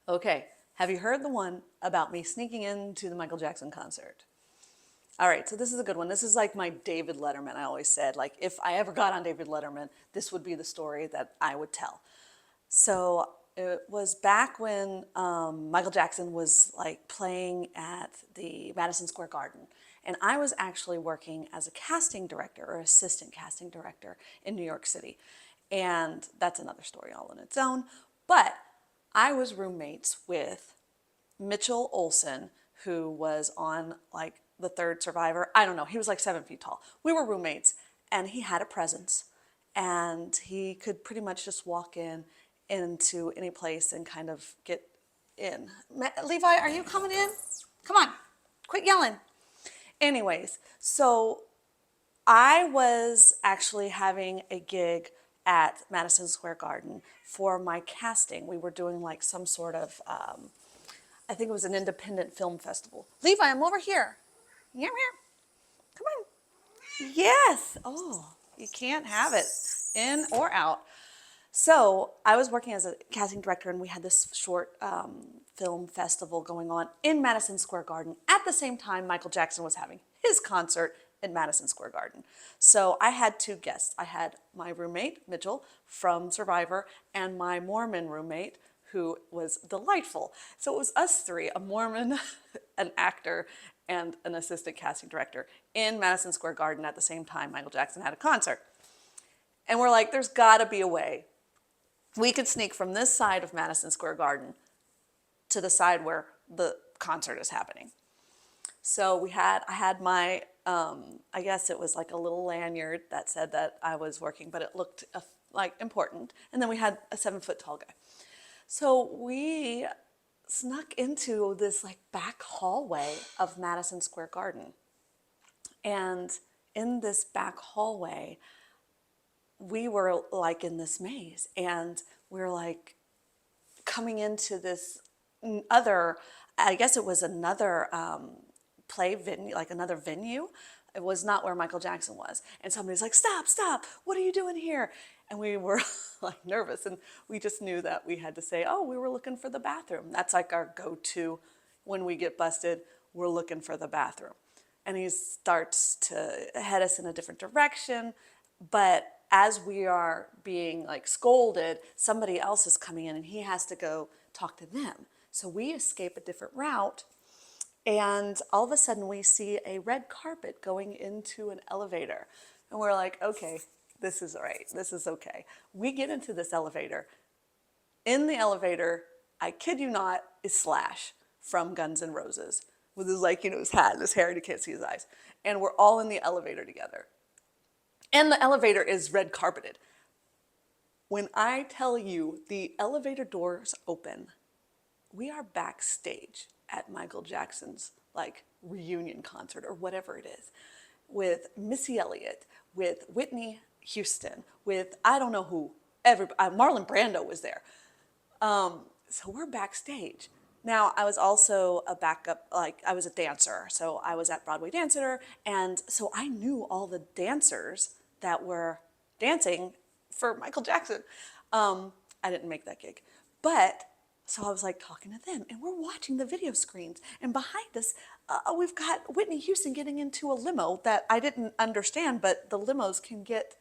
Okay, have you heard the one about me sneaking into the Michael Jackson concert? All right, so this is a good one. This is like my David Letterman. I always said, like, if I ever got on David Letterman, this would be the story that I would tell. So it was back when Michael Jackson was like playing at the Madison Square Garden. And I was actually working as a casting director or assistant casting director in New York City. And that's another story all on its own. But I was roommates with Mitchell Olsen, who was on like the third Survivor. I don't know. He was like 7 feet tall. We were roommates, and he had a presence, and he could pretty much just walk in into any place and kind of get in. Levi, are you coming in? Come on, quit yelling. Anyways, so I was actually having a gig at Madison Square Garden for my casting. We were doing like some sort of I think it was an independent film festival. Levi, I'm over here. Here, here. Come on. Yes. Oh, you can't have it in or out. So I was working as a casting director, and we had this short film festival going on in Madison Square Garden. At the same time, Michael Jackson was having his concert in Madison Square Garden. So I had two guests. I had my roommate, Mitchell, from Survivor, and my Mormon roommate, who was delightful. So it was us three, a Mormon, an actor, and an assistant casting director in Madison Square Garden at the same time Michael Jackson had a concert. And we're like, there's gotta be a way we could sneak from this side of Madison Square Garden to the side where the concert is happening. So I had my, I guess it was like a little lanyard that said that I was working, but it looked like important. And then we had a 7 foot tall guy. So we snuck into this like back hallway of Madison Square Garden. And in this back hallway, we were like in this maze, and we were like coming into this other, I guess it was another play venue, like another venue. It was not where Michael Jackson was. And somebody's like, stop, stop, what are you doing here? And we were like nervous, and we just knew that we had to say, oh, we were looking for the bathroom. That's like our go-to when we get busted, we're looking for the bathroom. And he starts to head us in a different direction, but as we are being like scolded, somebody else is coming in and he has to go talk to them. So we escape a different route, and all of a sudden we see a red carpet going into an elevator. And we're like, okay, this is all right. This is okay. We get into this elevator. In the elevator, I kid you not, is Slash from Guns N' Roses with his like, his hat and his hair, and you can't see his eyes. And we're all in the elevator together. And the elevator is red carpeted. When I tell you the elevator doors open, we are backstage at Michael Jackson's like reunion concert or whatever it is, with Missy Elliott, with Whitney Houston, with I don't know who, Marlon Brando was there. So we're backstage. Now, I was also a backup, like I was a dancer. So I was at Broadway Dance Center. And so I knew all the dancers that were dancing for Michael Jackson. I didn't make that gig. But so I was like talking to them, and we're watching the video screens. And behind us, we've got Whitney Houston getting into a limo that I didn't understand, but the limos can get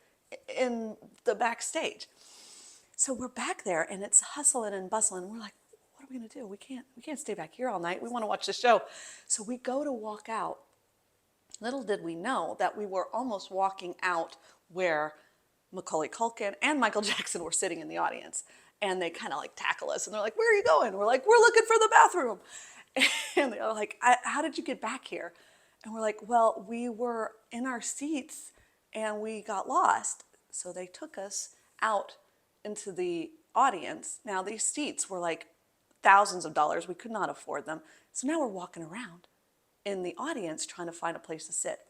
in the backstage. So we're back there, and it's hustling and bustling. We're like, what are we gonna do? We can't stay back here all night. We want to watch the show. So we go to walk out. Little did we know that we were almost walking out where Macaulay Culkin and Michael Jackson were sitting in the audience. And they kind of like tackle us, and they're like, where are you going? We're like, we're looking for the bathroom. And they're like, how did you get back here? And we're like, well, we were in our seats and we got lost. So they took us out into the audience. Now these seats were like thousands of dollars. We could not afford them. So now we're walking around in the audience trying to find a place to sit.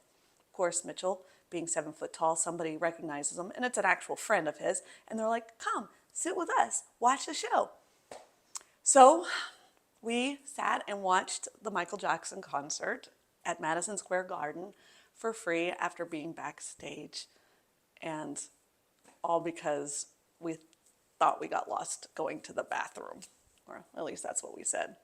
Of course, Mitchell, being 7 foot tall, somebody recognizes him, and it's an actual friend of his. And they're like, come, sit with us, watch the show. So we sat and watched the Michael Jackson concert at Madison Square Garden for free after being backstage, and all because we thought we got lost going to the bathroom, Or at least that's what we said.